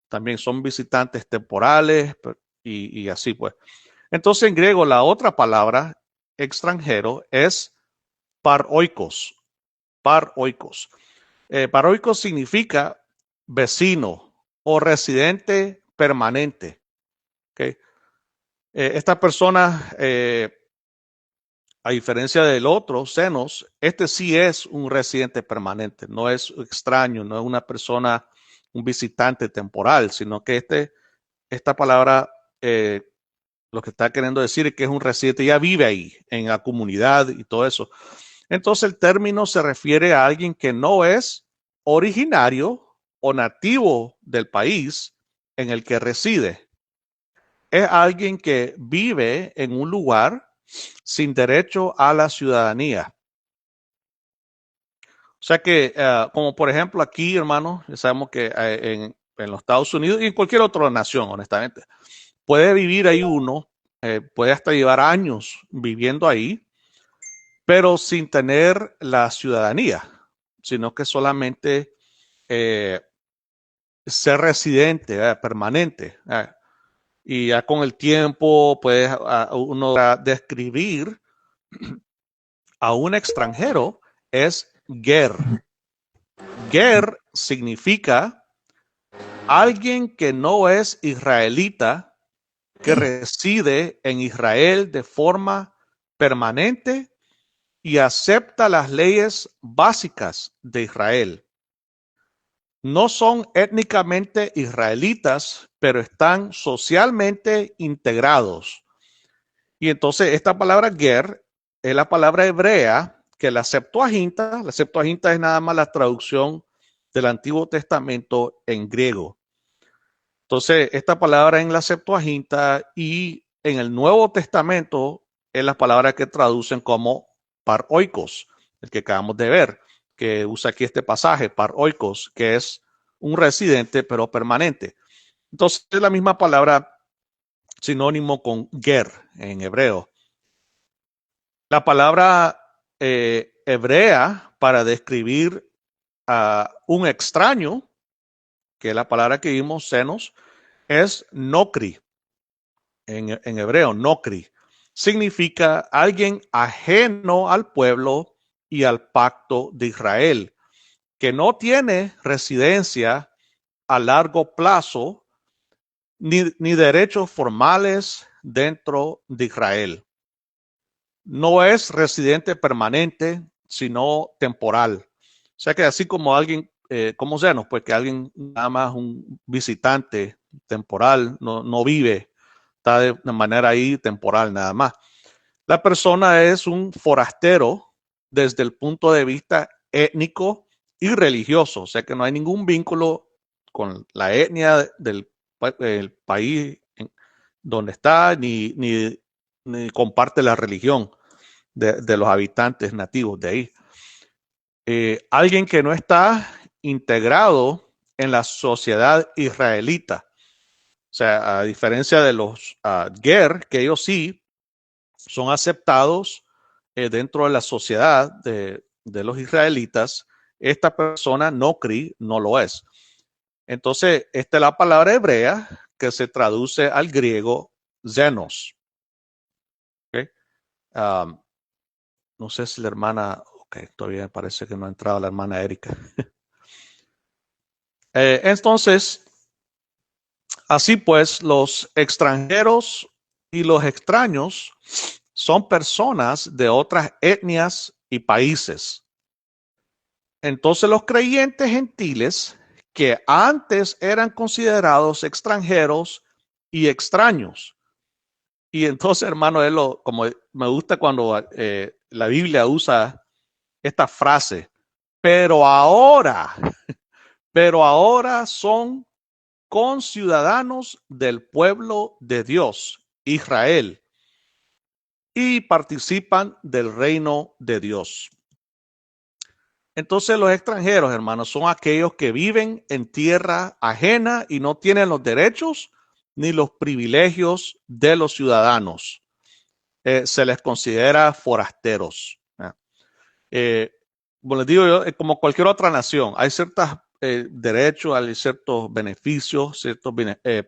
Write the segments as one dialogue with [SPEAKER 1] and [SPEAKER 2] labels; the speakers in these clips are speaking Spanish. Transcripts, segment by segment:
[SPEAKER 1] también son visitantes temporales y así pues. Entonces en griego la otra palabra extranjero es paroikos. Paroikos. Paroikos significa vecino o residente permanente. ¿Okay? Esta persona, a diferencia del otro, Xenos, este sí es un residente permanente, no es extraño, no es una persona, un visitante temporal, sino que esta palabra lo que está queriendo decir es que es un residente, ya vive ahí, en la comunidad y todo eso. Entonces el término se refiere a alguien que no es originario o nativo del país en el que reside. Es alguien que vive en un lugar sin derecho a la ciudadanía. O sea que, como por ejemplo aquí, hermanos, sabemos que en los Estados Unidos y en cualquier otra nación, honestamente, puede vivir ahí uno, puede hasta llevar años viviendo ahí, pero sin tener la ciudadanía, sino que solamente eh, ser residente, permanente. Y ya con el tiempo puede uno describir a un extranjero es ger. Ger significa alguien que no es israelita, que reside en Israel de forma permanente y acepta las leyes básicas de Israel. No son étnicamente israelitas, pero están socialmente integrados. Y entonces esta palabra ger es la palabra hebrea que la Septuaginta es nada más la traducción del Antiguo Testamento en griego. Entonces, esta palabra en la Septuaginta y en el Nuevo Testamento es la palabra que traducen como paroikos, el que acabamos de ver, que usa aquí este pasaje, paroikos, que es un residente pero permanente. Entonces, es la misma palabra sinónimo con ger en hebreo. La palabra hebrea para describir a un extraño, que es la palabra que vimos, senos, es nokri. En hebreo, nokri, significa alguien ajeno al pueblo y al pacto de Israel, que no tiene residencia a largo plazo ni derechos formales dentro de Israel. No es residente permanente, sino temporal. O sea que así como alguien, como senos, pues que alguien nada más un visitante temporal, no vive, está de manera ahí temporal nada más. La persona es un forastero desde el punto de vista étnico y religioso, o sea que no hay ningún vínculo con la etnia del país donde está, ni comparte la religión de los habitantes nativos de ahí. Alguien que no está integrado en la sociedad israelita. O sea, a diferencia de los ger, que ellos sí son aceptados dentro de la sociedad de los israelitas, esta persona nokri no lo es. Entonces, esta es la palabra hebrea que se traduce al griego xenos. ¿Okay? No sé si la hermana, ok, todavía parece que no ha entrado la hermana Erika. Entonces, así pues, los extranjeros y los extraños son personas de otras etnias y países. Entonces los creyentes gentiles que antes eran considerados extranjeros y extraños. Y entonces, hermano, como me gusta cuando la Biblia usa esta frase, pero ahora son conciudadanos del pueblo de Dios, Israel, y participan del reino de Dios. Entonces los extranjeros, hermanos, son aquellos que viven en tierra ajena y no tienen los derechos ni los privilegios de los ciudadanos. Se les considera forasteros. Como les digo yo, como cualquier otra nación, hay ciertas derechos, hay ciertos beneficios, ciertos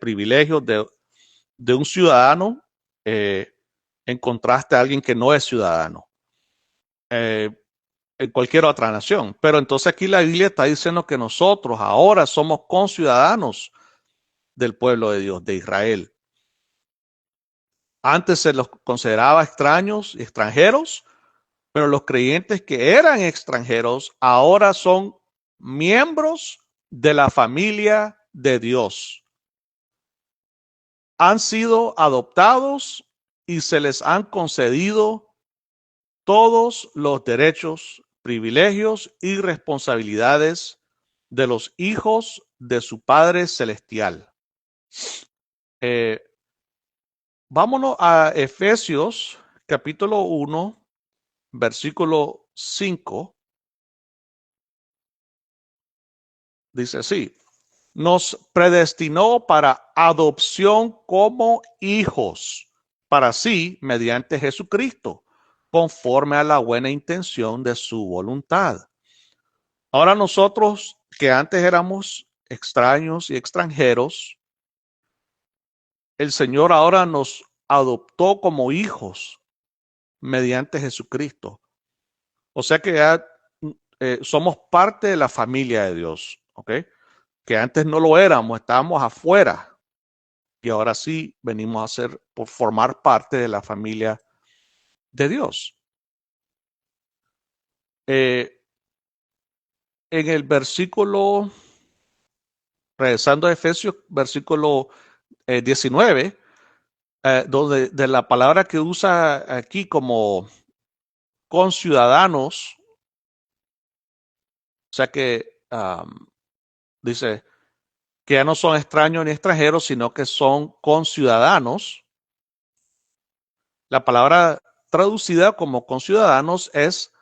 [SPEAKER 1] privilegios de un ciudadano en contraste a alguien que no es ciudadano en cualquier otra nación. Pero entonces aquí la Biblia está diciendo que nosotros ahora somos conciudadanos del pueblo de Dios, de Israel. Antes se los consideraba extraños y extranjeros, pero los creyentes que eran extranjeros ahora son miembros de la familia de Dios. Han sido adoptados y se les han concedido todos los derechos, privilegios y responsabilidades de los hijos de su Padre Celestial. Vámonos a Efesios capítulo 1, versículo 5. Dice así: nos predestinó para adopción como hijos, para sí, mediante Jesucristo, conforme a la buena intención de su voluntad. Ahora nosotros, que antes éramos extraños y extranjeros, el Señor ahora nos adoptó como hijos mediante Jesucristo. O sea que ya somos parte de la familia de Dios, ¿ok? Que antes no lo éramos, estábamos afuera y ahora sí venimos a ser, por formar parte de la familia de Dios. En el versículo, regresando a Efesios, versículo 19, donde de la palabra que usa aquí como conciudadanos, o sea que dice que ya no son extraños ni extranjeros, sino que son conciudadanos. La palabra traducida como conciudadanos es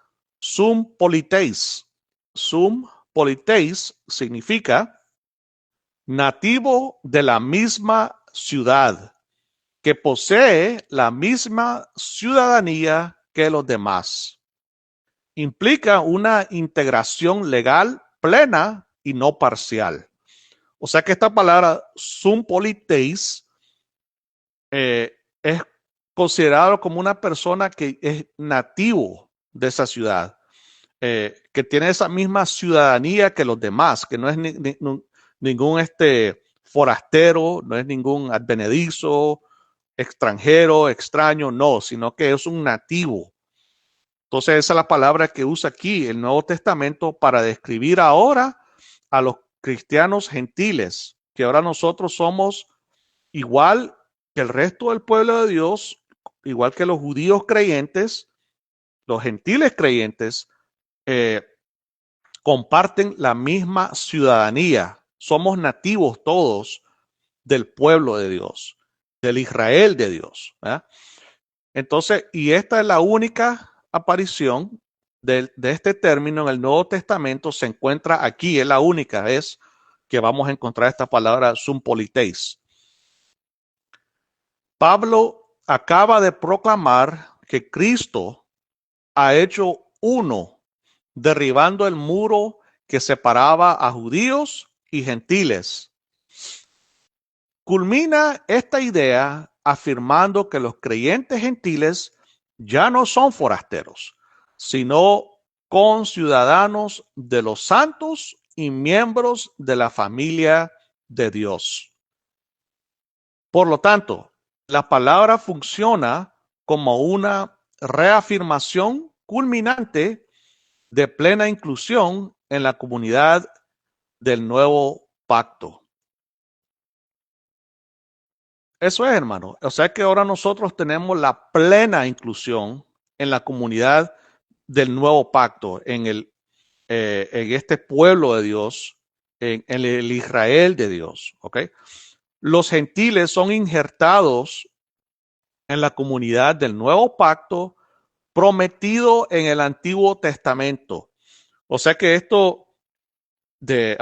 [SPEAKER 1] sum politeis. Sum politeis significa nativo de la misma ciudad, que posee la misma ciudadanía que los demás. Implica una integración legal plena y no parcial. O sea que esta palabra sum politeis es considerado como una persona que es nativo de esa ciudad, que tiene esa misma ciudadanía que los demás, que no es ningún forastero, no es ningún advenedizo, extranjero, extraño, no, sino que es un nativo. Entonces esa es la palabra que usa aquí el Nuevo Testamento para describir ahora a los cristianos gentiles, que ahora nosotros somos igual que el resto del pueblo de Dios, igual que los judíos creyentes, los gentiles creyentes, comparten la misma ciudadanía. Somos nativos todos del pueblo de Dios, del Israel de Dios. ¿verdad? Entonces, y esta es la única aparición de este término en el Nuevo Testamento, se encuentra aquí, es la única vez que vamos a encontrar esta palabra sum politeis. Pablo acaba de proclamar que Cristo ha hecho uno, derribando el muro que separaba a judíos y gentiles. Culmina esta idea afirmando que los creyentes gentiles ya no son forasteros, sino conciudadanos de los santos y miembros de la familia de Dios. Por lo tanto, la palabra funciona como una reafirmación culminante de plena inclusión en la comunidad del nuevo pacto. Eso es, hermano. O sea que ahora nosotros tenemos la plena inclusión en la comunidad del nuevo pacto, en este pueblo de Dios, en el Israel de Dios. ¿Ok? Los gentiles son injertados en la comunidad del nuevo pacto prometido en el Antiguo Testamento. O sea que esto de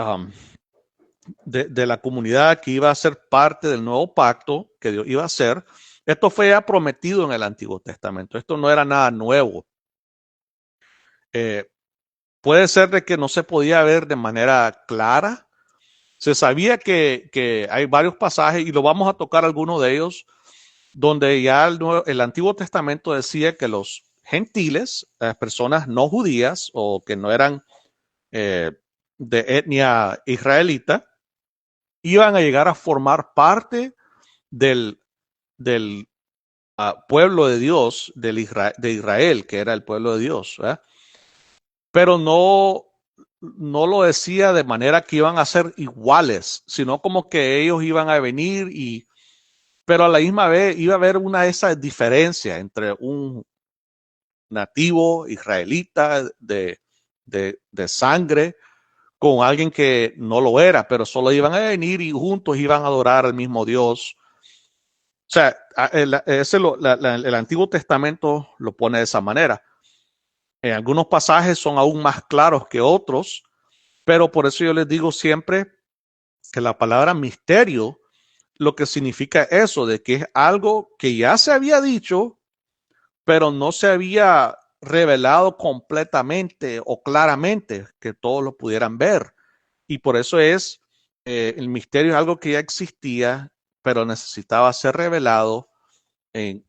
[SPEAKER 1] la comunidad que iba a ser parte del nuevo pacto que Dios iba a hacer, esto fue ya prometido en el Antiguo Testamento. Esto no era nada nuevo. puede ser de que no se podía ver de manera clara. Se sabía que hay varios pasajes, y lo vamos a tocar algunos de ellos, donde ya el Antiguo Testamento decía que los gentiles, las personas no judías o que no eran eh, de etnia israelita, iban a llegar a formar parte del pueblo de Dios, de Israel, que era el pueblo de Dios, ¿verdad? Pero no lo decía de manera que iban a ser iguales, sino como que ellos iban a venir pero a la misma vez iba a haber una de esas diferencias entre un nativo israelita de sangre con alguien que no lo era, pero solo iban a venir y juntos iban a adorar al mismo Dios. O sea, el Antiguo Testamento lo pone de esa manera. En algunos pasajes son aún más claros que otros, pero por eso yo les digo siempre que la palabra misterio lo que significa eso, de que es algo que ya se había dicho, pero no se había revelado completamente o claramente que todos lo pudieran ver. Y por eso el misterio es algo que ya existía, pero necesitaba ser revelado en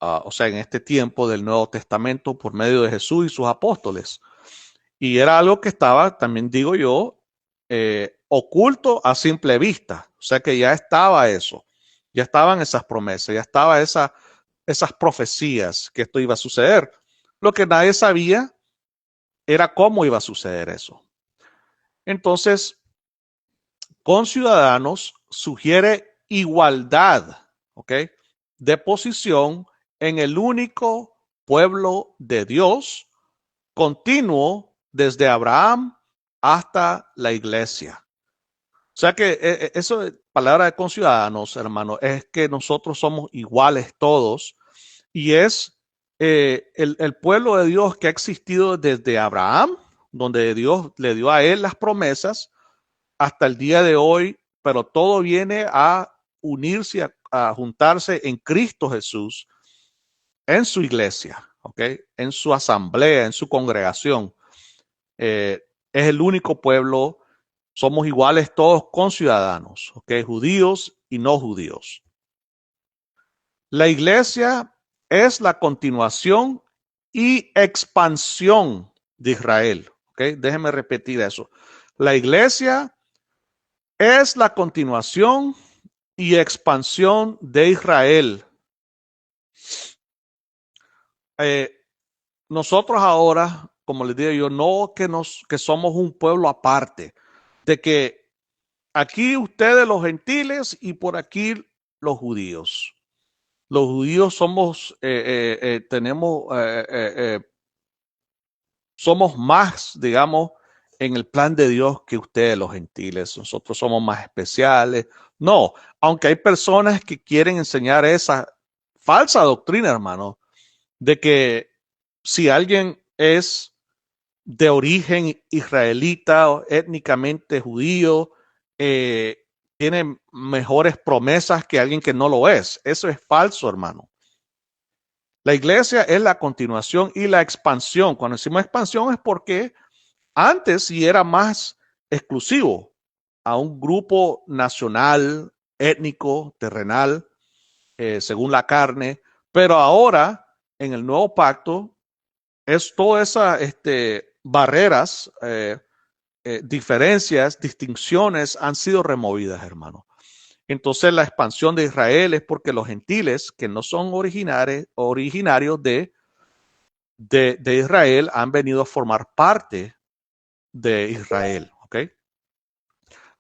[SPEAKER 1] o sea, en este tiempo del Nuevo Testamento por medio de Jesús y sus apóstoles. Y era algo que estaba, también digo yo, oculto a simple vista. O sea que ya estaba eso, ya estaban esas promesas, ya estaban esas profecías que esto iba a suceder. Lo que nadie sabía era cómo iba a suceder eso. Entonces, con ciudadanos sugiere igualdad, ¿ok? De posición en el único pueblo de Dios, continuo desde Abraham hasta la iglesia. O sea que eso, palabra de conciudadanos, hermano, es que nosotros somos iguales todos, y es el pueblo de Dios que ha existido desde Abraham, donde Dios le dio a él las promesas, hasta el día de hoy, pero todo viene a unirse, a juntarse en Cristo Jesús, en su iglesia, ¿ok? En su asamblea, en su congregación. Es el único pueblo, somos iguales todos conciudadanos, ¿ok? Judíos y no judíos. La iglesia es la continuación y expansión de Israel, ¿ok? Déjenme repetir eso. La iglesia es la continuación y expansión de Israel. Eh, Nosotros ahora, como les digo yo, no que somos un pueblo aparte, de que aquí ustedes los gentiles y por aquí los judíos. Los judíos somos más, digamos, en el plan de Dios que ustedes los gentiles. Nosotros somos más especiales. No, aunque hay personas que quieren enseñar esa falsa doctrina, hermano, de que si alguien es de origen israelita o étnicamente judío, tiene mejores promesas que alguien que no lo es. Eso es falso, hermano. La iglesia es la continuación y la expansión. Cuando decimos expansión es porque antes sí era más exclusivo a un grupo nacional, étnico, terrenal, según la carne, pero ahora en el nuevo pacto es todas esas barreras, diferencias, distinciones han sido removidas, hermano. Entonces la expansión de Israel es porque los gentiles que no son originarios de Israel han venido a formar parte de Israel. ¿Okay?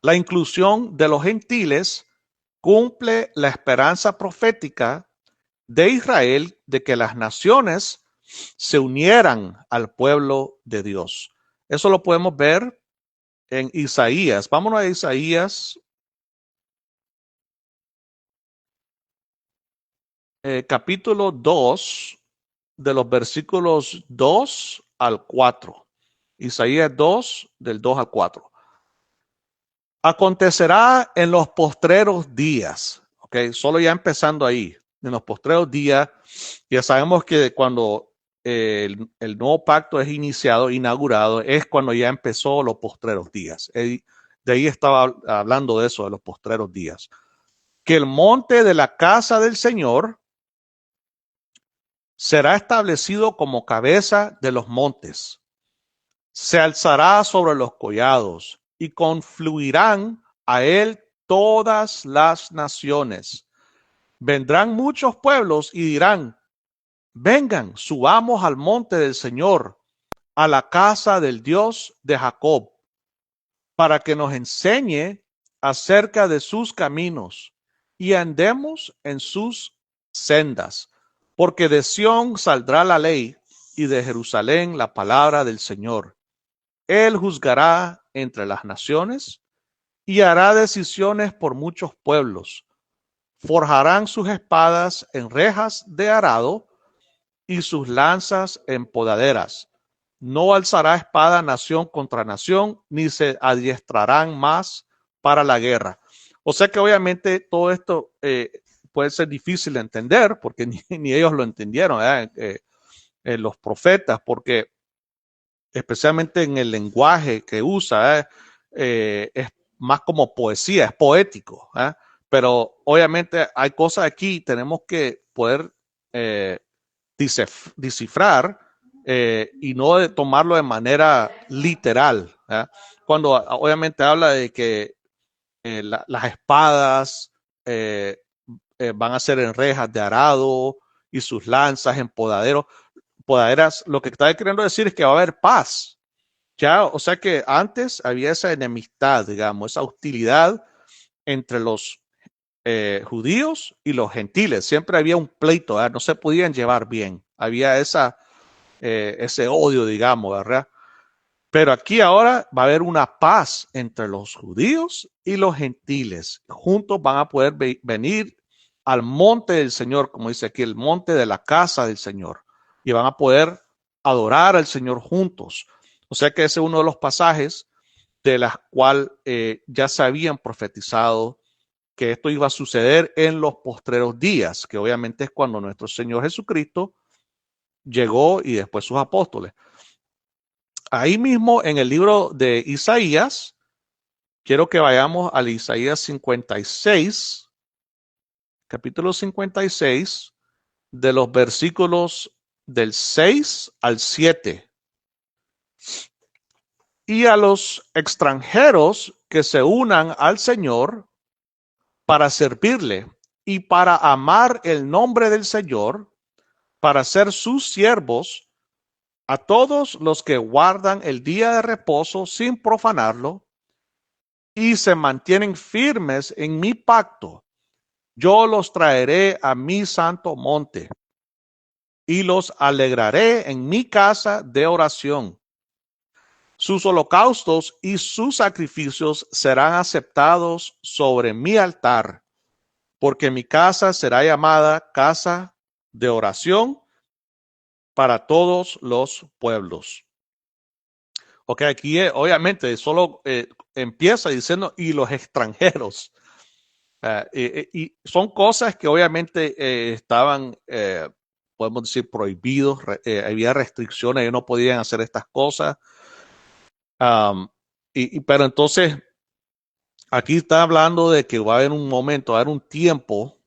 [SPEAKER 1] La inclusión de los gentiles cumple la esperanza profética de Israel de que las naciones se unieran al pueblo de Dios. Eso lo podemos ver en Isaías. Vámonos a Isaías capítulo 2, de los versículos 2 al 4. Isaías 2, del 2 al 4. Acontecerá en los postreros días, ok, solo ya empezando ahí, en los postreros días, ya sabemos que cuando el nuevo pacto es inaugurado, es cuando ya empezó los postreros días. De ahí estaba hablando de eso, de los postreros días. Que el monte de la casa del Señor será establecido como cabeza de los montes. Se alzará sobre los collados y confluirán a él todas las naciones. Vendrán muchos pueblos y dirán, vengan, subamos al monte del Señor, a la casa del Dios de Jacob, para que nos enseñe acerca de sus caminos y andemos en sus sendas. Porque de Sión saldrá la ley y de Jerusalén la palabra del Señor. Él juzgará entre las naciones y hará decisiones por muchos pueblos. Forjarán sus espadas en rejas de arado y sus lanzas en podaderas. No alzará espada nación contra nación, ni se adiestrarán más para la guerra. O sea que obviamente todo esto puede ser difícil de entender, porque ni ellos lo entendieron, los profetas, porque especialmente en el lenguaje que usa, es más como poesía, es poético, pero obviamente hay cosas aquí, tenemos que poder descifrar y no de tomarlo de manera literal. Cuando obviamente habla de que las espadas van a ser en rejas de arado y sus lanzas en podaderas, lo que está queriendo decir es que va a haber paz. Ya, o sea que antes había esa enemistad, digamos, esa hostilidad entre los judíos y los gentiles. Siempre había un pleito, no se podían llevar bien. Había ese odio, digamos, ¿verdad? Pero aquí ahora va a haber una paz entre los judíos y los gentiles. Juntos van a poder venir al monte del Señor, como dice aquí, el monte de la casa del Señor. Y van a poder adorar al Señor juntos. O sea que ese es uno de los pasajes de las cuales ya se habían profetizado que esto iba a suceder en los postreros días, que obviamente es cuando nuestro Señor Jesucristo llegó y después sus apóstoles. Ahí mismo en el libro de Isaías, quiero que vayamos al Isaías 56, capítulo 56, de los versículos del 6 al 7. Y a los extranjeros que se unan al Señor para servirle y para amar el nombre del Señor, para ser sus siervos, a todos los que guardan el día de reposo sin profanarlo y se mantienen firmes en mi pacto, yo los traeré a mi santo monte y los alegraré en mi casa de oración. Sus holocaustos y sus sacrificios serán aceptados sobre mi altar, porque mi casa será llamada casa de oración para todos los pueblos. Ok, aquí obviamente solo empieza diciendo y los extranjeros. Y son cosas que obviamente estaban, podemos decir, prohibidos, había restricciones, ellos no podían hacer estas cosas. Pero entonces, aquí está hablando de que va a haber un momento, va a haber un tiempo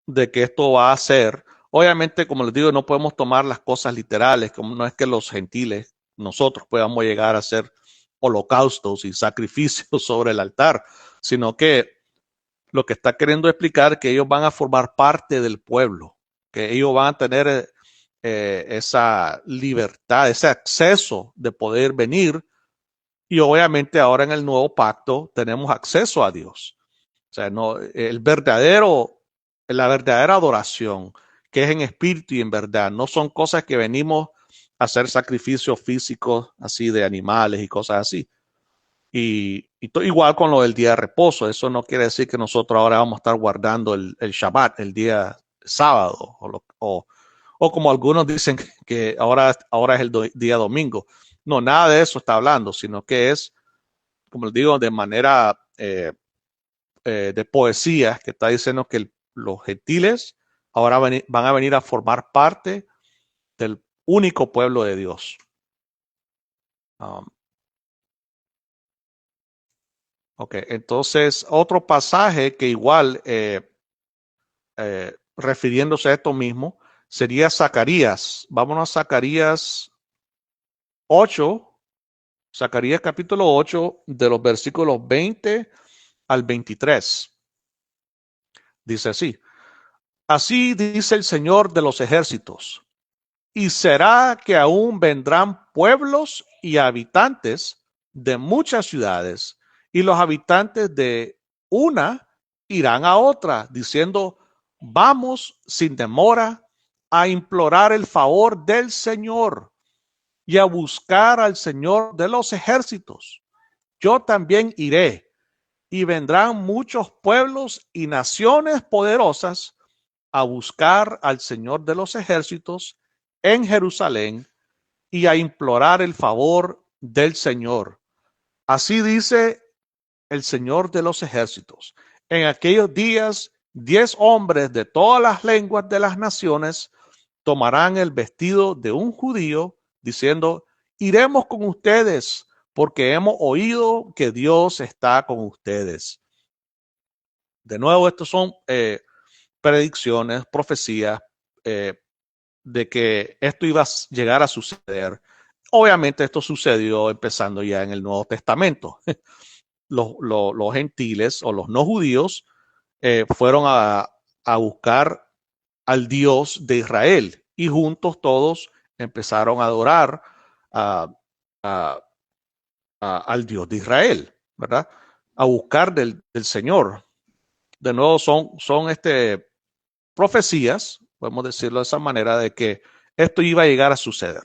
[SPEAKER 1] de que esto va a ser. Obviamente, como les digo, no podemos tomar las cosas literales, como no es que los gentiles, nosotros podamos llegar a hacer holocaustos y sacrificios sobre el altar, sino que lo que está queriendo explicar es que ellos van a formar parte del pueblo, que ellos van a tener esa libertad, ese acceso de poder venir. Y obviamente ahora en el nuevo pacto tenemos acceso a Dios. O sea, no, la verdadera adoración, que es en espíritu y en verdad, no son cosas que venimos a hacer sacrificios físicos así de animales y cosas así. Igual con lo del día de reposo, eso no quiere decir que nosotros ahora vamos a estar guardando el Shabbat, el día sábado, o como algunos dicen que ahora es el día domingo. No, nada de eso está hablando, sino que es, como les digo, de manera de poesía, que está diciendo que los gentiles ahora van a venir a formar parte del único pueblo de Dios. Ok, entonces otro pasaje que igual, refiriéndose a esto mismo, sería Zacarías. Vámonos a Zacarías 8, Zacarías capítulo 8, de los versículos 20 al 23. Dice así: así dice el Señor de los ejércitos, y será que aún vendrán pueblos y habitantes de muchas ciudades, y los habitantes de una irán a otra, diciendo, vamos sin demora a implorar el favor del Señor y a buscar al Señor de los ejércitos. Yo también iré, y vendrán muchos pueblos y naciones poderosas a buscar al Señor de los ejércitos en Jerusalén y a implorar el favor del Señor. Así dice el Señor de los ejércitos. En aquellos días, 10 hombres de todas las lenguas de las naciones tomarán el vestido de un judío, diciendo, iremos con ustedes, porque hemos oído que Dios está con ustedes. De nuevo, estos son predicciones, profecías, de que esto iba a llegar a suceder. Obviamente esto sucedió empezando ya en el Nuevo Testamento. Los gentiles o los no judíos fueron a buscar al Dios de Israel y juntos todos empezaron a adorar a, a, al Dios de Israel, ¿verdad? A buscar del Señor. De nuevo son profecías, podemos decirlo de esa manera, de que esto iba a llegar a suceder.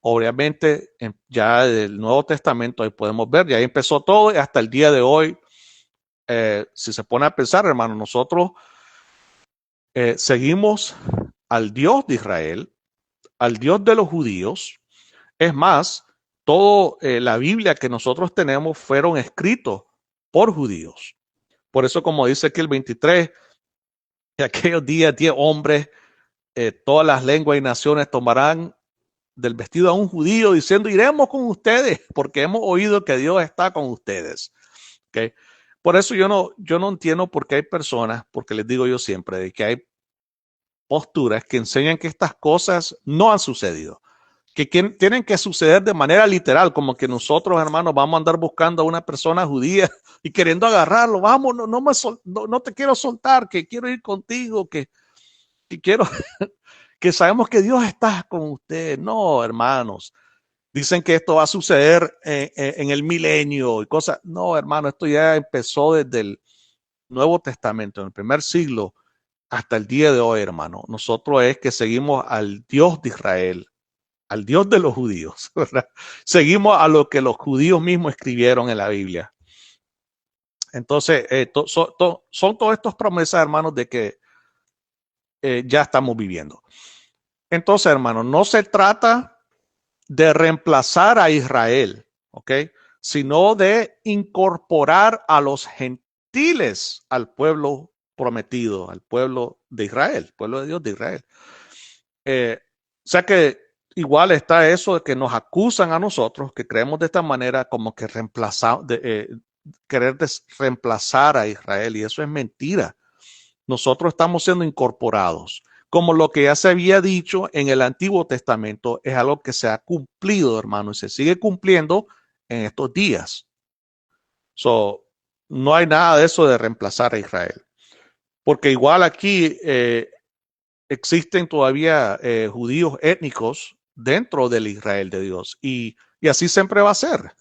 [SPEAKER 1] Obviamente, ya del Nuevo Testamento ahí podemos ver, ya ahí empezó todo y hasta el día de hoy, si se pone a pensar, hermano, nosotros seguimos al Dios de Israel, al Dios de los judíos. Es más, toda la Biblia que nosotros tenemos fueron escritos por judíos. Por eso, como dice aquí el 23, de aquellos días 10 hombres, todas las lenguas y naciones tomarán del vestido a un judío diciendo, iremos con ustedes porque hemos oído que Dios está con ustedes. ¿Okay? Por eso yo no entiendo por qué hay personas, porque les digo yo siempre, de que hay posturas que enseñan que estas cosas no han sucedido, que tienen que suceder de manera literal, como que nosotros, hermanos, vamos a andar buscando a una persona judía y queriendo agarrarlo, vamos, no te quiero soltar, que quiero ir contigo, que quiero, que sabemos que Dios está con usted. No, hermanos, dicen que esto va a suceder en el milenio y cosas. No, hermano, esto ya empezó desde el Nuevo Testamento, en el primer siglo hasta el día de hoy, hermano. Nosotros es que seguimos al Dios de Israel, al Dios de los judíos, ¿verdad? Seguimos a lo que los judíos mismos escribieron en la Biblia. Entonces, son todas estas promesas, hermanos, de que ya estamos viviendo. Entonces, hermanos, no se trata de reemplazar a Israel, ¿ok? Sino de incorporar a los gentiles al pueblo prometido, al pueblo de Israel, pueblo de Dios de Israel. O sea que igual está eso de que nos acusan a nosotros, que creemos de esta manera como que querer reemplazar a Israel, y eso es mentira. Nosotros estamos siendo incorporados. Como lo que ya se había dicho en el Antiguo Testamento es algo que se ha cumplido, hermano, y se sigue cumpliendo en estos días. No hay nada de eso de reemplazar a Israel. Porque igual aquí existen todavía judíos étnicos dentro del Israel de Dios. Y así siempre va a ser.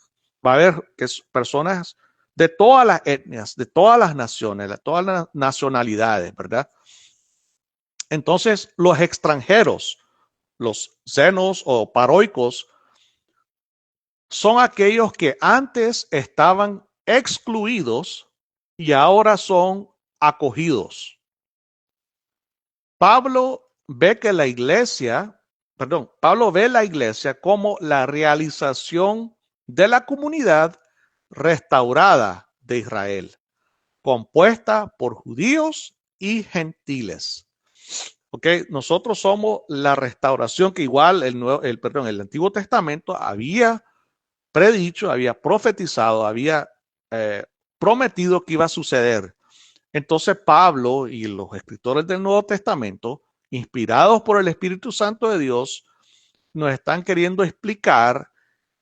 [SPEAKER 1] Va a haber personas de todas las etnias, de todas las naciones, de todas las nacionalidades, ¿verdad? Entonces, los extranjeros, los xenos o paroicos, son aquellos que antes estaban excluidos y ahora son acogidos. Pablo ve la iglesia como la realización de la comunidad restaurada de Israel, compuesta por judíos y gentiles. ¿Ok? Nosotros somos la restauración que igual el Antiguo Testamento había predicho, había profetizado, había eh, prometido que iba a suceder. Entonces Pablo y los escritores del Nuevo Testamento, inspirados por el Espíritu Santo de Dios, nos están queriendo explicar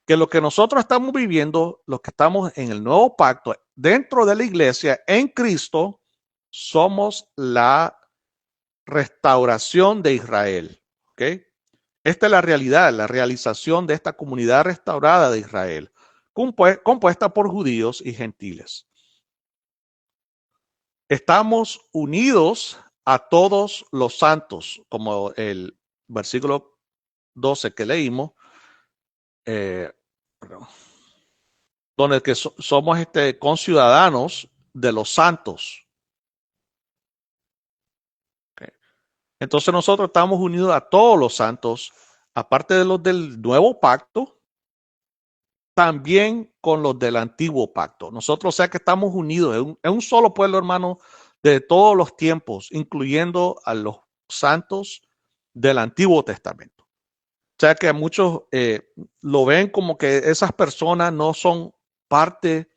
[SPEAKER 1] que lo que nosotros estamos viviendo, los que estamos en el nuevo pacto, dentro de la iglesia, en Cristo, somos la restauración de Israel. ¿Ok? Esta es la realidad, la realización de esta comunidad restaurada de Israel, compuesta por judíos y gentiles. Estamos unidos a todos los santos, como el versículo 12 que leímos, eh, donde que somos conciudadanos de los santos. Okay. Entonces nosotros estamos unidos a todos los santos, aparte de los del nuevo pacto, también con los del antiguo pacto. Nosotros, o sea que estamos unidos en un solo pueblo, hermano, de todos los tiempos, incluyendo a los santos del Antiguo Testamento. O sea que muchos lo ven como que esas personas no son parte,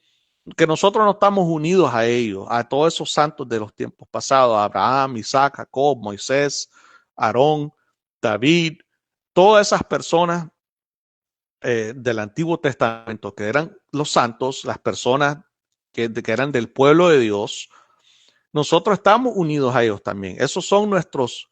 [SPEAKER 1] que nosotros no estamos unidos a ellos, a todos esos santos de los tiempos pasados, Abraham, Isaac, Jacob, Moisés, Aarón, David, todas esas personas del Antiguo Testamento, que eran los santos, las personas que eran del pueblo de Dios, nosotros estamos unidos a ellos también. Esos son nuestros,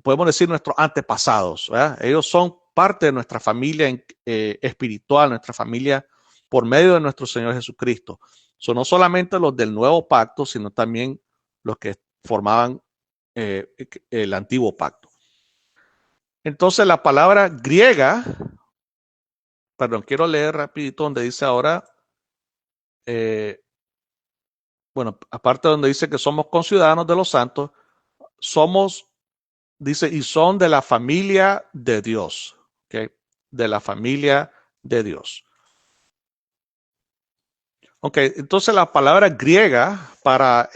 [SPEAKER 1] podemos decir, nuestros antepasados. ¿Verdad? Ellos son parte de nuestra familia espiritual, nuestra familia por medio de nuestro Señor Jesucristo. Son no solamente los del nuevo pacto, sino también los que formaban el antiguo pacto. Entonces la palabra griega, perdón, quiero leer rapidito donde dice ahora, bueno, aparte donde dice que somos conciudadanos de los santos, somos, dice, y son de la familia de Dios, ¿ok? De la familia de Dios. Ok, entonces la palabra griega para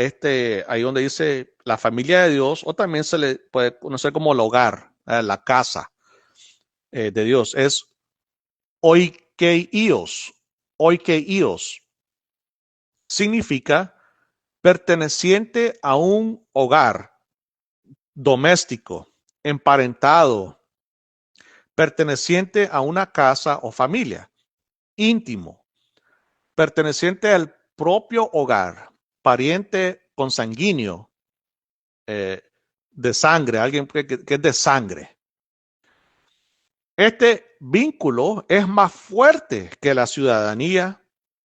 [SPEAKER 1] ahí donde dice la familia de Dios, o también se le puede conocer como el hogar, la casa de Dios, es oikeios. Oikeios significa perteneciente a un hogar doméstico, emparentado, perteneciente a una casa o familia, íntimo, perteneciente al propio hogar, pariente consanguíneo, de sangre, alguien que es de sangre. Este vínculo es más fuerte que la ciudadanía,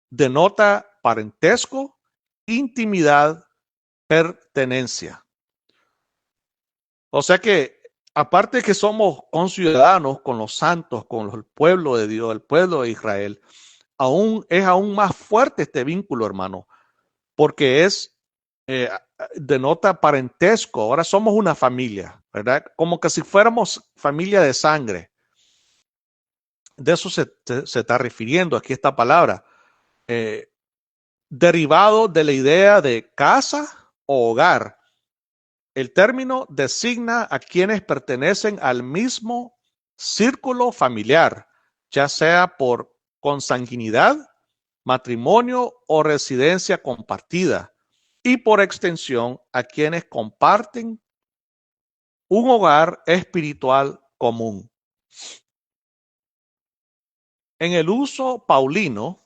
[SPEAKER 1] denota parentesco, intimidad, pertenencia. O sea que, aparte de que somos conciudadanos con los santos, con el pueblo de Dios, el pueblo de Israel, es aún más fuerte este vínculo, hermano, porque denota parentesco. Ahora somos una familia, ¿verdad? Como que si fuéramos familia de sangre. De eso se está refiriendo aquí esta palabra. Eh, Derivado de la idea de casa o hogar. El término designa a quienes pertenecen al mismo círculo familiar, ya sea por consanguinidad, matrimonio o residencia compartida, y por extensión a quienes comparten un hogar espiritual común. En el uso paulino,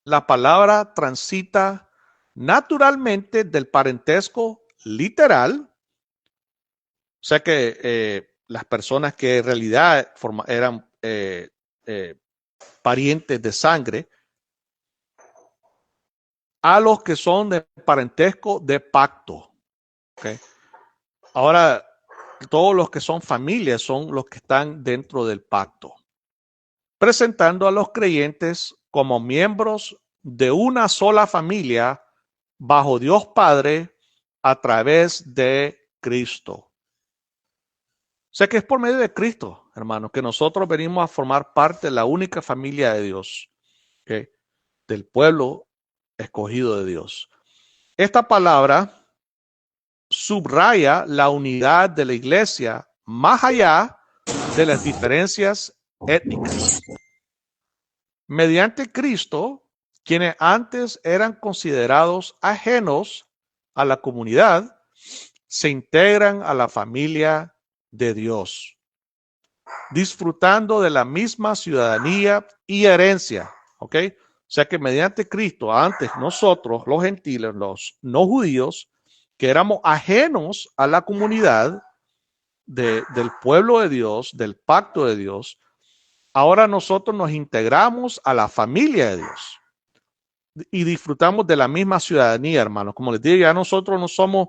[SPEAKER 1] la palabra transita naturalmente del parentesco literal, o sea que las personas que en realidad eran parientes de sangre, a los que son de parentesco de pacto. ¿Okay? Ahora, todos los que son familias son los que están dentro del pacto, presentando a los creyentes como miembros de una sola familia bajo Dios Padre a través de Cristo. O sea que es por medio de Cristo, hermanos, que nosotros venimos a formar parte de la única familia de Dios, ¿okay? Del pueblo escogido de Dios. Esta palabra subraya la unidad de la iglesia más allá de las diferencias étnicas. Mediante Cristo, quienes antes eran considerados ajenos a la comunidad, se integran a la familia de Dios, disfrutando de la misma ciudadanía y herencia. ¿Ok? O sea que mediante Cristo, antes nosotros, los gentiles, los no judíos, que éramos ajenos a la comunidad del pueblo de Dios, del pacto de Dios, ahora nosotros nos integramos a la familia de Dios y disfrutamos de la misma ciudadanía, hermanos. Como les digo, ya nosotros no somos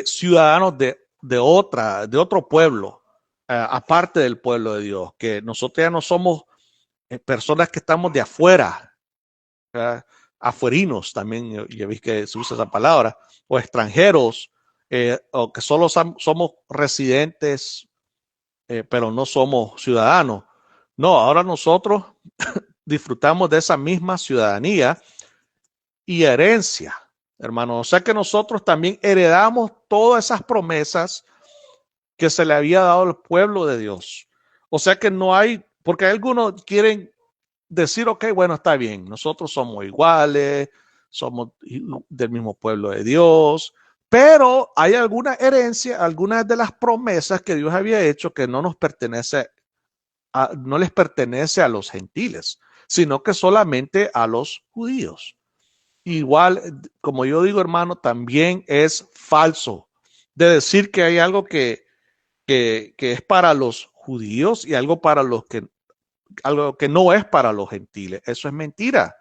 [SPEAKER 1] ciudadanos de otro pueblo, aparte del pueblo de Dios, que nosotros ya no somos personas que estamos de afuera, afuerinos también, ya veis que se usa esa palabra, o extranjeros, o que solo somos residentes, pero no somos ciudadanos. No, ahora nosotros disfrutamos de esa misma ciudadanía y herencia, hermano. O sea que nosotros también heredamos todas esas promesas que se le había dado al pueblo de Dios. O sea que no hay, porque algunos quieren decir, ok, bueno, está bien, nosotros somos iguales, somos del mismo pueblo de Dios, pero hay alguna herencia, algunas de las promesas que Dios había hecho que no nos pertenece, no les pertenece a los gentiles, sino que solamente a los judíos. Igual, como yo digo, hermano, también es falso de decir que hay algo que es para los judíos y algo que no es para los gentiles. Eso es mentira.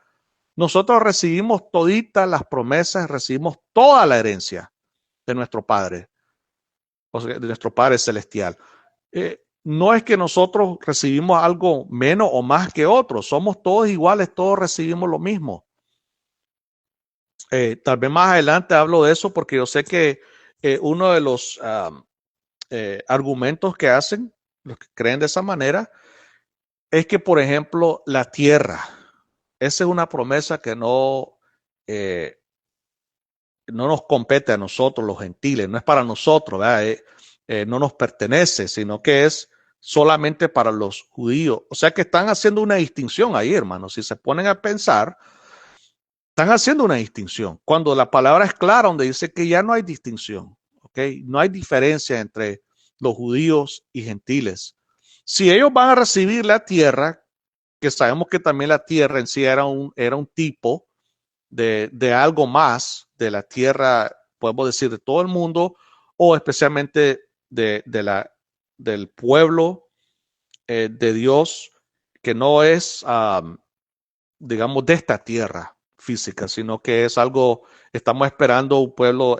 [SPEAKER 1] Nosotros recibimos toditas las promesas, recibimos toda la herencia de nuestro Padre, o sea, de nuestro Padre Celestial. No es que nosotros recibimos algo menos o más que otros, somos todos iguales, todos recibimos lo mismo. Tal vez más adelante hablo de eso porque yo sé que uno de los argumentos que hacen los que creen de esa manera es que, por ejemplo, la tierra, esa es una promesa que no nos compete a nosotros los gentiles, no es para nosotros, no nos pertenece, sino que es solamente para los judíos. O sea que están haciendo una distinción ahí, hermanos. Si se ponen a pensar, están haciendo una distinción. Cuando la palabra es clara, donde dice que ya no hay distinción, ¿ok? No hay diferencia entre los judíos y gentiles. Si ellos van a recibir la tierra, que sabemos que también la tierra en sí era un tipo de algo más de la tierra, podemos decir, de todo el mundo, o especialmente del pueblo de Dios, que no es, digamos, de esta tierra física, sino que es algo, estamos esperando un pueblo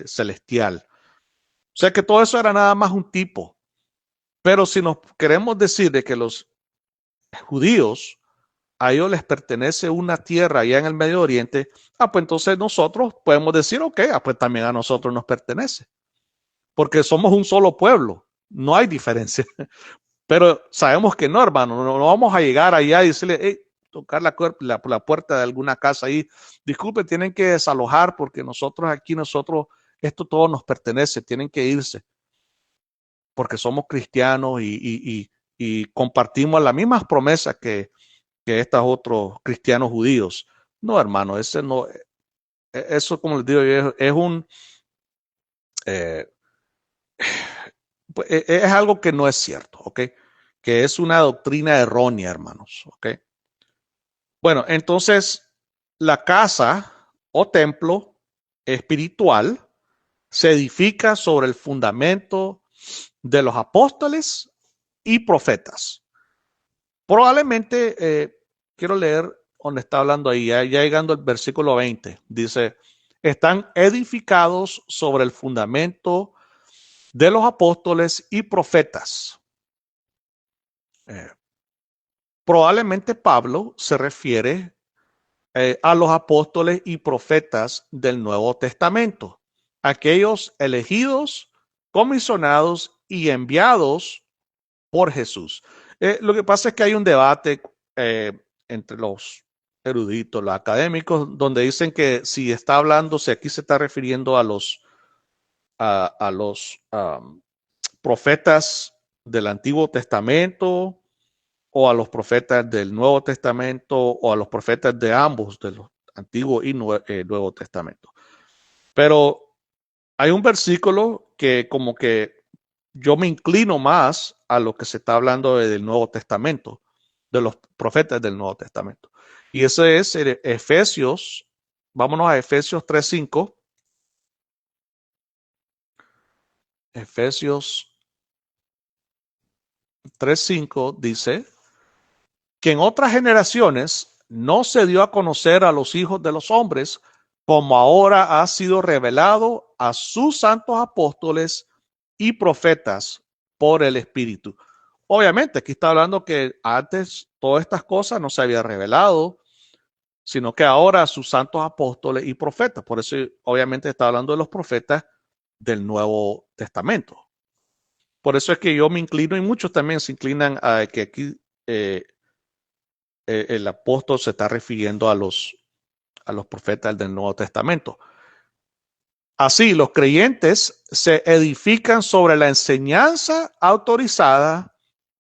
[SPEAKER 1] celestial. O sea que todo eso era nada más un tipo. Pero si nos queremos decir de que los judíos, a ellos les pertenece una tierra allá en el Medio Oriente, pues entonces nosotros podemos decir, ok, pues también a nosotros nos pertenece, porque somos un solo pueblo, no hay diferencia. Pero sabemos que no, hermano, no vamos a llegar allá y decirle, hey, tocar la puerta de alguna casa ahí, disculpe, tienen que desalojar porque esto todo nos pertenece, tienen que irse, porque somos cristianos y compartimos las mismas promesas que estos otros cristianos judíos. No, hermano, eso como les digo, es un, es algo que no es cierto, ¿ok? Que es una doctrina errónea, hermanos, ¿ok? Bueno, entonces la casa o templo espiritual se edifica sobre el fundamento de los apóstoles y profetas. Probablemente, quiero leer donde está hablando ahí, ya llegando al versículo 20, dice, están edificados sobre el fundamento de los apóstoles y profetas. Probablemente Pablo se refiere a los apóstoles y profetas del Nuevo Testamento, aquellos elegidos, comisionados y enviados por Jesús. Lo que pasa es que hay un debate entre los eruditos, los académicos, donde dicen que si está hablando, si aquí se está refiriendo a los a los profetas del Antiguo Testamento o a los profetas del Nuevo Testamento o a los profetas de ambos, de los Antiguo y Nuevo Testamento. Pero hay un versículo que como que yo me inclino más a lo que se está hablando del Nuevo Testamento, de los profetas del Nuevo Testamento. Y ese es Efesios, vámonos a Efesios 3:5. Efesios 3:5 dice que en otras generaciones no se dio a conocer a los hijos de los hombres como ahora ha sido revelado a sus santos apóstoles y profetas por el Espíritu. Obviamente, aquí está hablando que antes todas estas cosas no se había revelado, sino que ahora a sus santos apóstoles y profetas. Por eso, obviamente, está hablando de los profetas del Nuevo Testamento. Por eso es que yo me inclino y muchos también se inclinan a que aquí el apóstol se está refiriendo a los profetas del Nuevo Testamento. Así, los creyentes se edifican sobre la enseñanza autorizada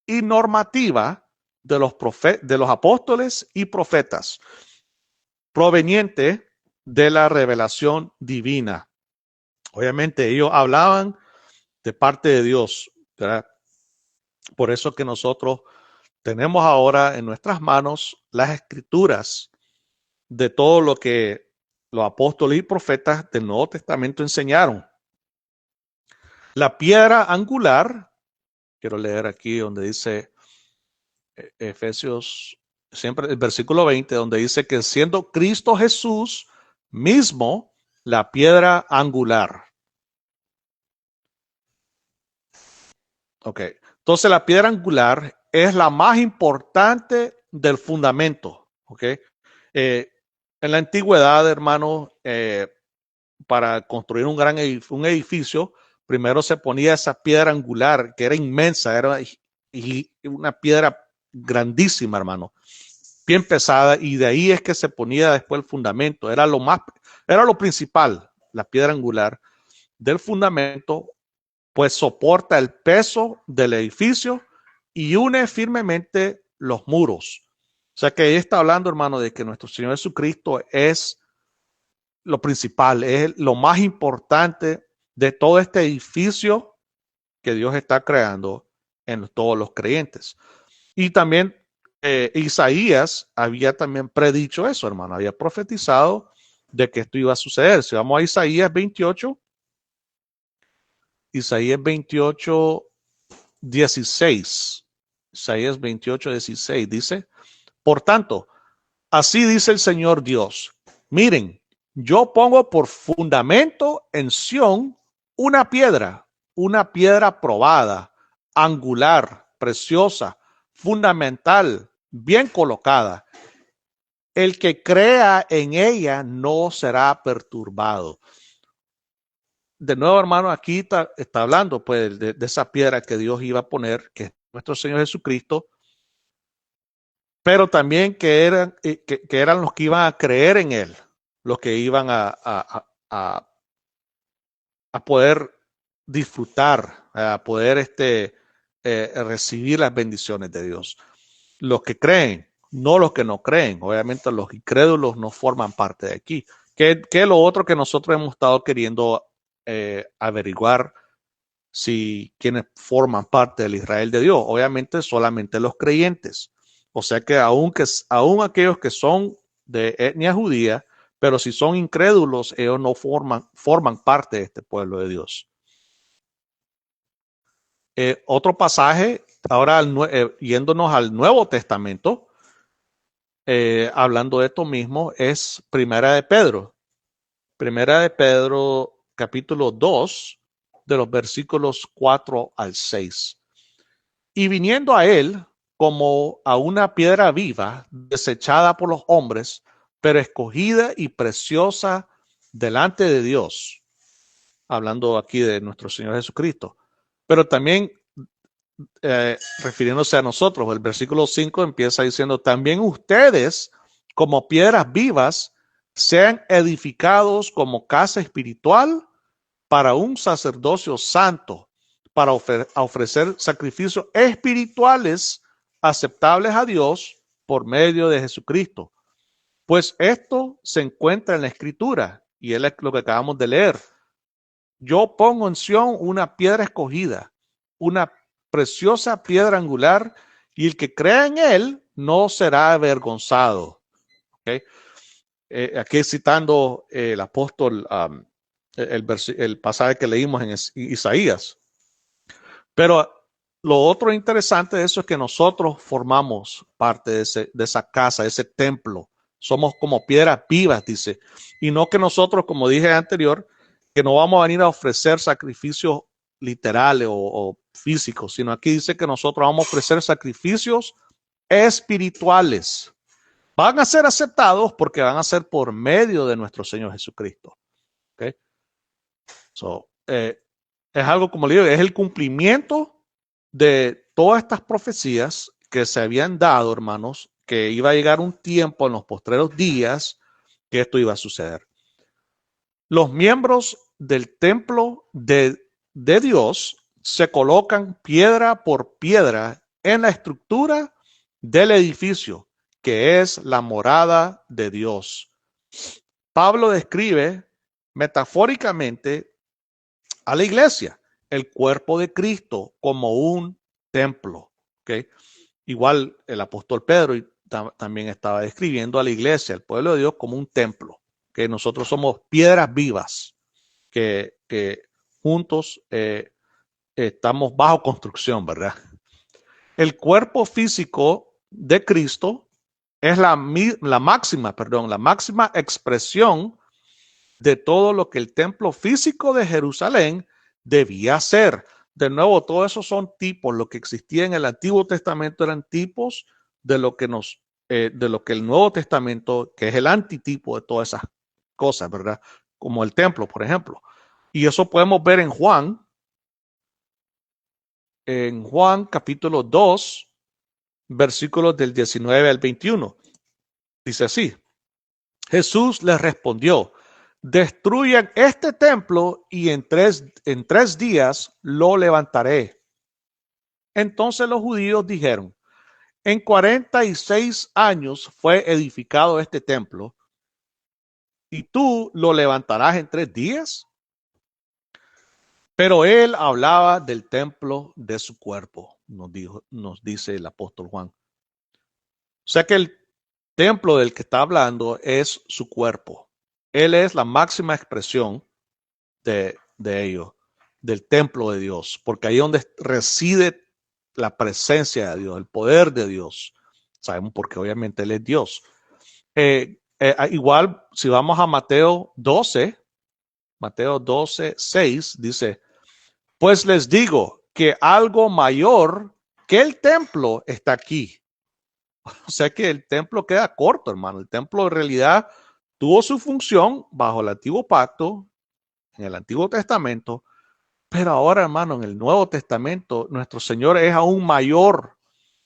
[SPEAKER 1] y normativa de los apóstoles y profetas, proveniente de la revelación divina. Obviamente, ellos hablaban de parte de Dios, ¿verdad? Por eso que nosotros tenemos ahora en nuestras manos las escrituras de todo lo que los apóstoles y profetas del Nuevo Testamento enseñaron. La piedra angular, quiero leer aquí donde dice Efesios, siempre el versículo 20, donde dice que siendo Cristo Jesús mismo la piedra angular. Ok, entonces la piedra angular es la más importante del fundamento. Ok, en la antigüedad, hermano, para construir un gran edificio, primero se ponía esa piedra angular que era inmensa, era una piedra grandísima, hermano, bien pesada, y de ahí es que se ponía después el fundamento. Era lo principal, la piedra angular del fundamento, pues soporta el peso del edificio y une firmemente los muros. O sea que ahí está hablando, hermano, de que nuestro Señor Jesucristo es lo principal, es lo más importante de todo este edificio que Dios está creando en todos los creyentes. Y también Isaías había también predicho eso, hermano, había profetizado de que esto iba a suceder. Si vamos a Isaías 28, 16. Isaías 28, 16 dice, por tanto, así dice el Señor Dios, miren, yo pongo por fundamento en Sión una piedra probada, angular, preciosa, fundamental, bien colocada. El que crea en ella no será perturbado. De nuevo, hermano, aquí está hablando pues de esa piedra que Dios iba a poner, que es nuestro Señor Jesucristo, pero también que eran los que iban a creer en Él, los que iban a poder disfrutar, a poder recibir las bendiciones de Dios. Los que creen, no los que no creen. Obviamente los incrédulos no forman parte de aquí. ¿Qué es lo otro que nosotros hemos estado queriendo averiguar? Si quienes forman parte del Israel de Dios, obviamente solamente los creyentes. O sea que aún aquellos que son de etnia judía, pero si son incrédulos, ellos no forman parte de este pueblo de Dios. Otro pasaje, ahora yéndonos al Nuevo Testamento, hablando de esto mismo, es Primera de Pedro. Primera de Pedro, capítulo 2, de los versículos 4 al 6. Y viniendo a él como a una piedra viva, desechada por los hombres, pero escogida y preciosa delante de Dios. Hablando aquí de nuestro Señor Jesucristo. Pero también refiriéndose a nosotros, el versículo 5 empieza diciendo, también ustedes como piedras vivas sean edificados como casa espiritual para un sacerdocio santo, para ofrecer sacrificios espirituales aceptables a Dios por medio de Jesucristo. Pues esto se encuentra en la Escritura, y es lo que acabamos de leer. Yo pongo en Sión una piedra escogida, una preciosa piedra angular, y el que crea en él no será avergonzado. ¿Okay? Aquí citando el apóstol, el pasaje que leímos en Isaías. Pero lo otro interesante de eso es que nosotros formamos parte de esa casa, de ese templo. Somos como piedras vivas, dice. Y no que nosotros, como dije anterior, que no vamos a venir a ofrecer sacrificios literales o físicos, sino aquí dice que nosotros vamos a ofrecer sacrificios espirituales. Van a ser aceptados porque van a ser por medio de nuestro Señor Jesucristo. ¿Okay? Es algo, como le digo, es el cumplimiento de todas estas profecías que se habían dado, hermanos, que iba a llegar un tiempo en los postreros días que esto iba a suceder. Los miembros del templo de Dios se colocan piedra por piedra en la estructura del edificio, que es la morada de Dios. Pablo describe metafóricamente a la iglesia, el cuerpo de Cristo, como un templo. ¿Okay? Igual el apóstol Pedro también estaba describiendo a la iglesia, el pueblo de Dios, como un templo, que nosotros somos piedras vivas, que juntos estamos bajo construcción, ¿verdad? El cuerpo físico de Cristo es la máxima expresión de todo lo que el templo físico de Jerusalén debía ser. De nuevo, todo eso son tipos. Lo que existía en el Antiguo Testamento eran tipos de lo que el Nuevo Testamento, que es el antitipo de todas esas cosas, ¿verdad? Como el templo, por ejemplo. Y eso podemos ver en Juan capítulo 2, versículos del 19 al 21. Dice así: Jesús les respondió: destruyan este templo y en tres días lo levantaré. Entonces los judíos dijeron: en 46 años fue edificado este templo y tú lo levantarás en 3 días. Pero él hablaba del templo de su cuerpo, nos dice el apóstol Juan. O sea que el templo del que está hablando es su cuerpo. Él es la máxima expresión de ello, del templo de Dios, porque ahí es donde reside la presencia de Dios, el poder de Dios. Sabemos porque obviamente Él es Dios. Igual, si vamos a Mateo 12, 6, dice: pues les digo que algo mayor que el templo está aquí. O sea que el templo queda corto, hermano. El templo en realidad tuvo su función bajo el antiguo pacto, en el Antiguo Testamento, pero ahora, hermano, en el Nuevo Testamento, nuestro Señor es aún mayor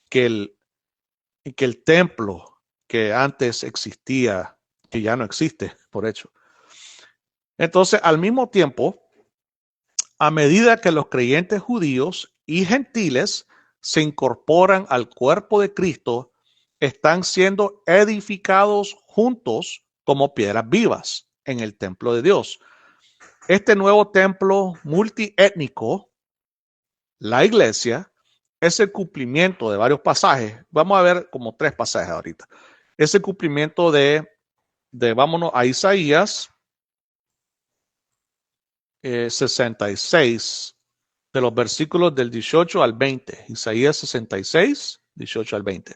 [SPEAKER 1] que el templo que antes existía, que ya no existe, por hecho. Entonces, al mismo tiempo, a medida que los creyentes judíos y gentiles se incorporan al cuerpo de Cristo, están siendo edificados juntos como piedras vivas en el templo de Dios. Este nuevo templo multiétnico, la iglesia, es el cumplimiento de varios pasajes. Vamos a ver como 3 pasajes ahorita. Es el cumplimiento de vámonos a Isaías 66, de los versículos del 18 al 20. Isaías 66, 18 al 20.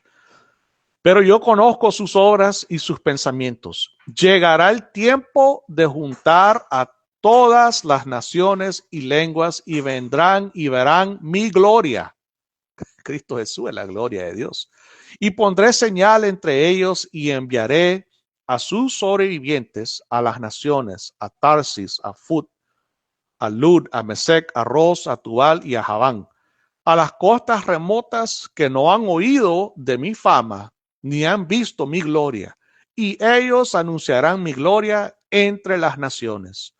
[SPEAKER 1] Pero yo conozco sus obras y sus pensamientos. Llegará el tiempo de juntar a todas las naciones y lenguas y vendrán y verán mi gloria. Cristo Jesús es la gloria de Dios. Y pondré señal entre ellos y enviaré a sus sobrevivientes a las naciones, a Tarsis, a Fut, a Lud, a Mesec, a Ros, a Tubal y a Javán, a las costas remotas que no han oído de mi fama, ni han visto mi gloria, y ellos anunciarán mi gloria entre las naciones.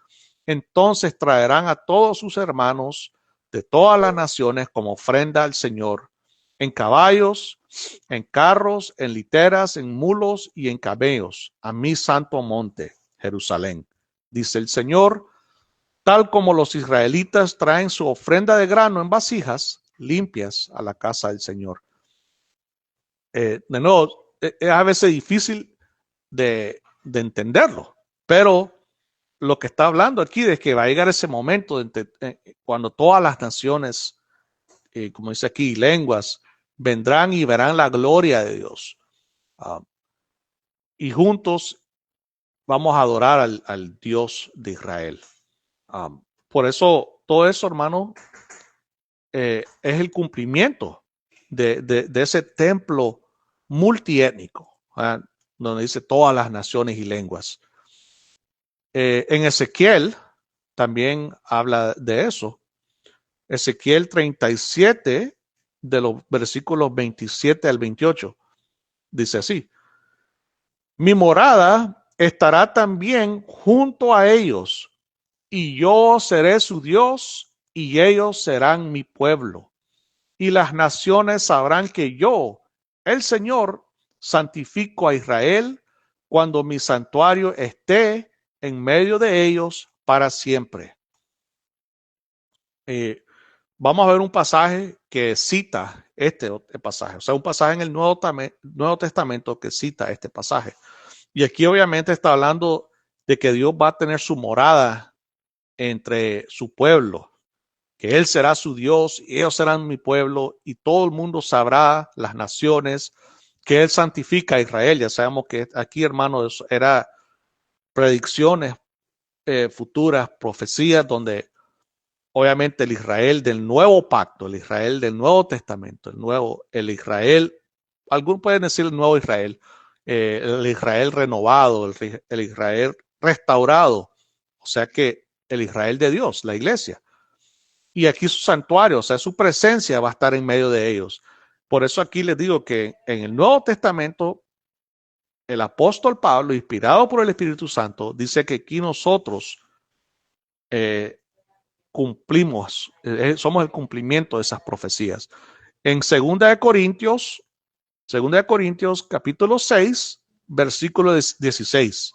[SPEAKER 1] Entonces traerán a todos sus hermanos de todas las naciones como ofrenda al Señor, en caballos, en carros, en literas, en mulos y en camellos, a mi santo monte, Jerusalén. Dice el Señor, tal como los israelitas traen su ofrenda de grano en vasijas limpias a la casa del Señor. De nuevo, es a veces difícil de entenderlo, pero lo que está hablando aquí es que va a llegar ese momento cuando todas las naciones, como dice aquí, lenguas, vendrán y verán la gloria de Dios. Y juntos vamos a adorar al Dios de Israel. Por eso, todo eso, hermano, es el cumplimiento de ese templo multiétnico, donde dice todas las naciones y lenguas. En Ezequiel también habla de eso. Ezequiel 37, de los versículos 27 al 28, dice así: mi morada estará también junto a ellos, y yo seré su Dios, y ellos serán mi pueblo. Y las naciones sabrán que yo, el Señor, santifico a Israel cuando mi santuario esté en medio de ellos para siempre. Vamos a ver un pasaje que cita este pasaje, o sea, un pasaje en el Nuevo Testamento que cita este pasaje. Y aquí obviamente está hablando de que Dios va a tener su morada entre su pueblo, que Él será su Dios y ellos serán mi pueblo, y todo el mundo sabrá, las naciones, que Él santifica a Israel. Ya sabemos que aquí, hermanos, era predicciones futuras, profecías, donde obviamente el Israel del nuevo pacto, el Israel del Nuevo Testamento, el Israel, algunos pueden decir el nuevo Israel, el Israel renovado, el Israel restaurado, o sea que el Israel de Dios, la iglesia. Y aquí su santuario, o sea, su presencia va a estar en medio de ellos. Por eso aquí les digo que en el Nuevo Testamento, el apóstol Pablo, inspirado por el Espíritu Santo, dice que aquí nosotros cumplimos, somos el cumplimiento de esas profecías. En 2 de Corintios capítulo 6, versículo 16,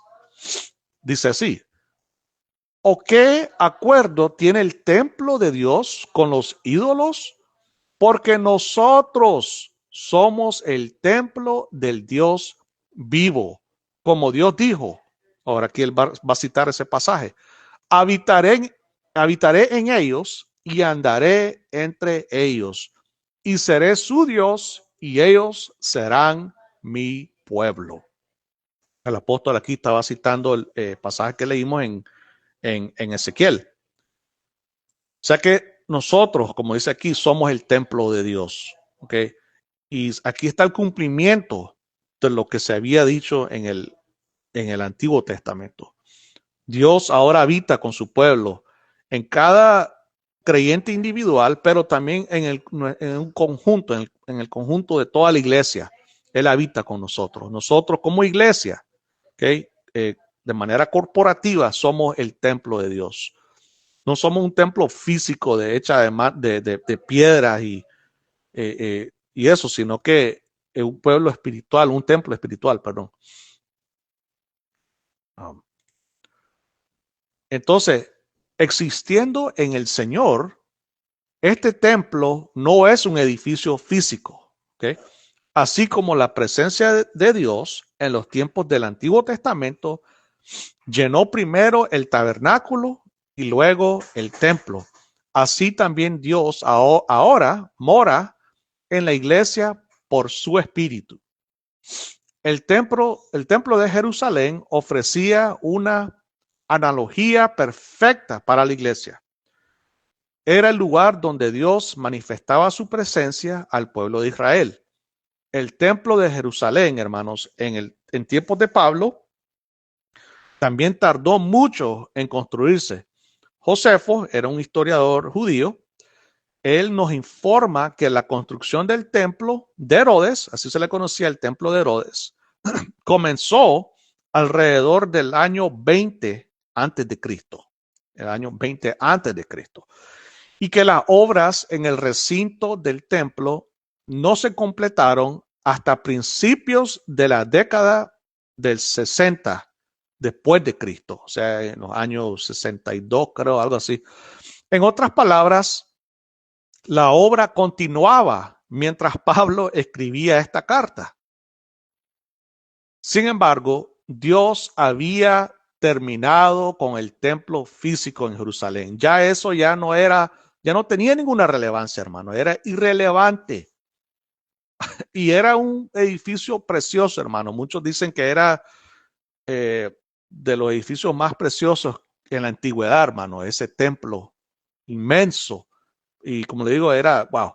[SPEAKER 1] dice así: ¿o qué acuerdo tiene el templo de Dios con los ídolos? Porque nosotros somos el templo del Dios vivo, como Dios dijo. Ahora aquí él va a citar ese pasaje: habitaré en ellos y andaré entre ellos, y seré su Dios y ellos serán mi pueblo. El apóstol aquí estaba citando el pasaje que leímos en Ezequiel. O sea que nosotros, como dice aquí, somos el templo de Dios. ¿Ok? Y aquí está el cumplimiento de lo que se había dicho en el Antiguo Testamento. Dios ahora habita con su pueblo en cada creyente individual, pero también en un conjunto, en el conjunto de toda la iglesia. Él habita con nosotros. Nosotros como iglesia, ¿okay? De manera corporativa, somos el templo de Dios. No somos un templo físico hecha de piedras y eso, sino que es un pueblo espiritual, un templo espiritual, perdón. Entonces, existiendo en el Señor, este templo no es un edificio físico, ¿okay? Así como la presencia de Dios en los tiempos del Antiguo Testamento llenó primero el tabernáculo y luego el templo. Así también Dios ahora mora en la iglesia por su espíritu. El templo de Jerusalén ofrecía una analogía perfecta para la iglesia. Era el lugar donde Dios manifestaba su presencia al pueblo de Israel. El templo de Jerusalén, hermanos, en tiempos de Pablo, también tardó mucho en construirse. Josefo era un historiador judío. Él nos informa que la construcción del templo de Herodes, así se le conocía el templo de Herodes, comenzó alrededor del año 20 antes de Cristo. el año 20 antes de Cristo. Y que las obras en el recinto del templo no se completaron hasta principios de la década del 60 después de Cristo, o sea, en los años 62, creo, algo así. En otras palabras, la obra continuaba mientras Pablo escribía esta carta. Sin embargo, Dios había terminado con el templo físico en Jerusalén. Ya eso ya no tenía ninguna relevancia, hermano, era irrelevante. Y era un edificio precioso, hermano. Muchos dicen que era de los edificios más preciosos en la antigüedad, hermano, ese templo inmenso. Y como le digo, era, wow.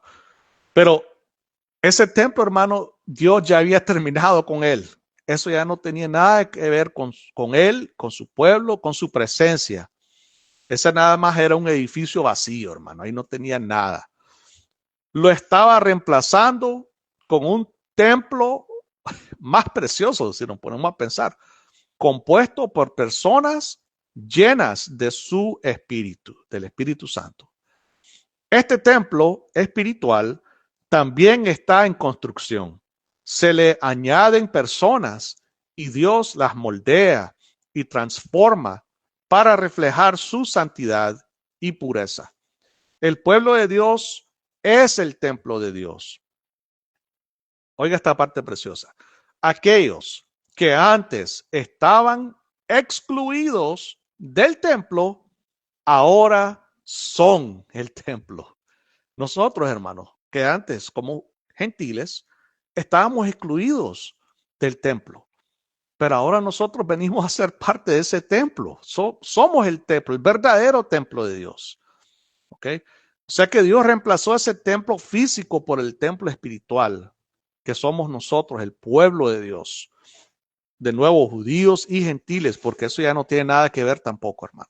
[SPEAKER 1] Pero ese templo, hermano, Dios ya había terminado con él. Eso ya no tenía nada que ver con él, con su pueblo, con su presencia. Ese nada más era un edificio vacío, hermano. Ahí no tenía nada. Lo estaba reemplazando con un templo más precioso, si nos ponemos a pensar, compuesto por personas llenas de su espíritu, del Espíritu Santo. Este templo espiritual también está en construcción. Se le añaden personas y Dios las moldea y transforma para reflejar su santidad y pureza. El pueblo de Dios es el templo de Dios. Oiga esta parte preciosa. Aquellos que antes estaban excluidos del templo, ahora son el templo. Nosotros, hermanos, que antes como gentiles estábamos excluidos del templo, pero ahora nosotros venimos a ser parte de ese templo. Somos el templo, el verdadero templo de Dios. ¿Ok? O sea que Dios reemplazó ese templo físico por el templo espiritual, que somos nosotros, el pueblo de Dios. De nuevo, judíos y gentiles, porque eso ya no tiene nada que ver tampoco, hermano.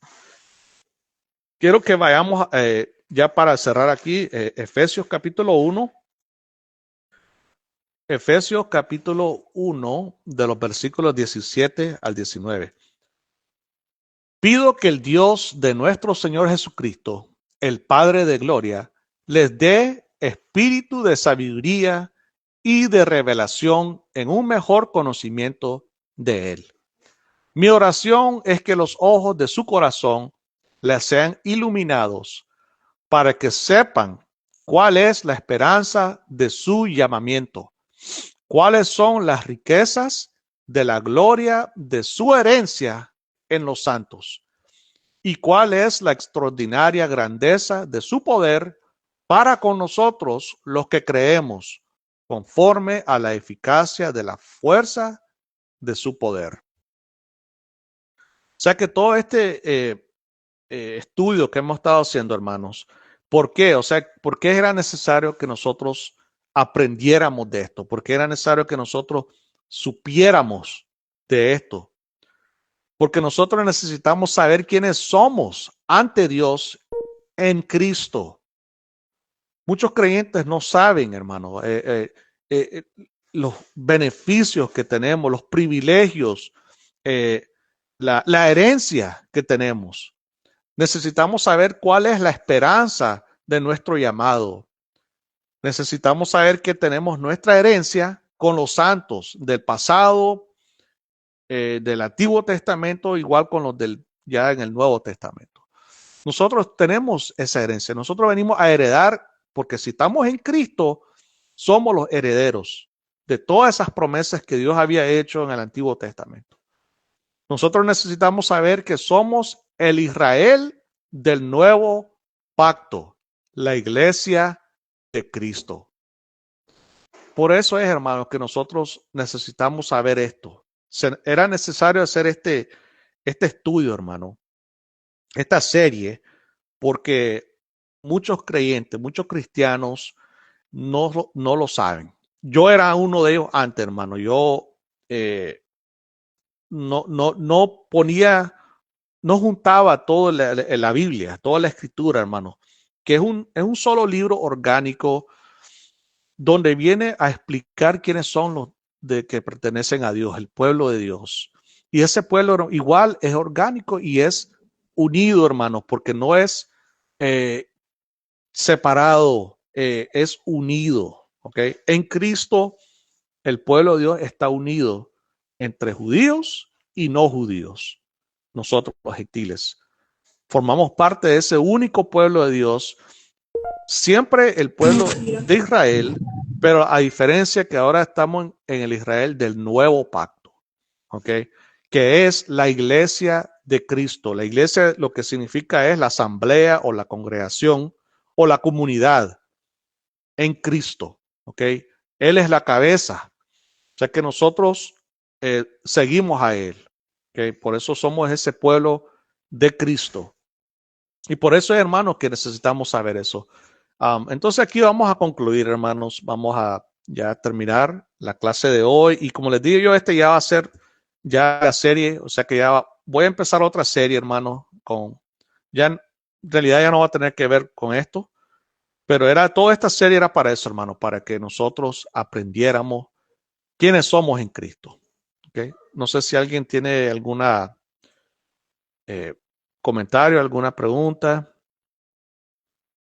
[SPEAKER 1] Quiero que vayamos ya para cerrar aquí, Efesios capítulo 1. Efesios capítulo 1, de los versículos 17 al 19. Pido que el Dios de nuestro Señor Jesucristo, el Padre de gloria, les dé espíritu de sabiduría y de revelación en un mejor conocimiento de Él. Mi oración es que los ojos de su corazón les sean iluminados para que sepan cuál es la esperanza de su llamamiento, cuáles son las riquezas de la gloria de su herencia en los santos y cuál es la extraordinaria grandeza de su poder para con nosotros los que creemos, conforme a la eficacia de la fuerza de su poder. O sea que todo este estudio que hemos estado haciendo, hermanos, ¿por qué? O sea, ¿por qué era necesario que nosotros aprendiéramos de esto? ¿Por qué era necesario que nosotros supiéramos de esto? Porque nosotros necesitamos saber quiénes somos ante Dios en Cristo. Muchos creyentes no saben, hermano, los beneficios que tenemos, los privilegios, la herencia que tenemos. Necesitamos saber cuál es la esperanza de nuestro llamado. Necesitamos saber que tenemos nuestra herencia con los santos del pasado, del Antiguo Testamento, igual con los ya en el Nuevo Testamento. Nosotros tenemos esa herencia. Nosotros venimos a heredar, porque si estamos en Cristo, somos los herederos de todas esas promesas que Dios había hecho en el Antiguo Testamento. Nosotros necesitamos saber que somos el Israel del nuevo pacto, la iglesia de Cristo. Por eso es, hermanos, que nosotros necesitamos saber esto. Era necesario hacer este estudio, hermano, esta serie, porque muchos creyentes, muchos cristianos no lo saben. Yo era uno de ellos antes, hermano. Yo no ponía, no juntaba todo en la Biblia, toda la escritura, hermano, que es un solo libro orgánico donde viene a explicar quiénes son los que pertenecen a Dios, el pueblo de Dios. Y ese pueblo igual es orgánico y es unido, hermanos, porque no es separado, es unido. ¿Ok? En Cristo, el pueblo de Dios está unido entre judíos y no judíos. Nosotros, los gentiles, formamos parte de ese único pueblo de Dios, siempre el pueblo de Israel, pero a diferencia que ahora estamos en el Israel del nuevo pacto, ¿ok? Que es la iglesia de Cristo. La iglesia lo que significa es la asamblea o la congregación o la comunidad en Cristo, ¿ok? Él es la cabeza, o sea que nosotros seguimos a Él, ¿ok? Por eso somos ese pueblo de Cristo. Y por eso, hermanos, que necesitamos saber eso. Entonces aquí vamos a concluir, hermanos. Vamos a ya terminar la clase de hoy. Y como les digo yo, este ya va a ser ya la serie. O sea que ya voy a empezar otra serie, hermanos. Ya en realidad ya no va a tener que ver con esto. Pero toda esta serie era para eso, hermanos, para que nosotros aprendiéramos quiénes somos en Cristo. ¿Okay? No sé si alguien tiene alguna comentario, alguna pregunta.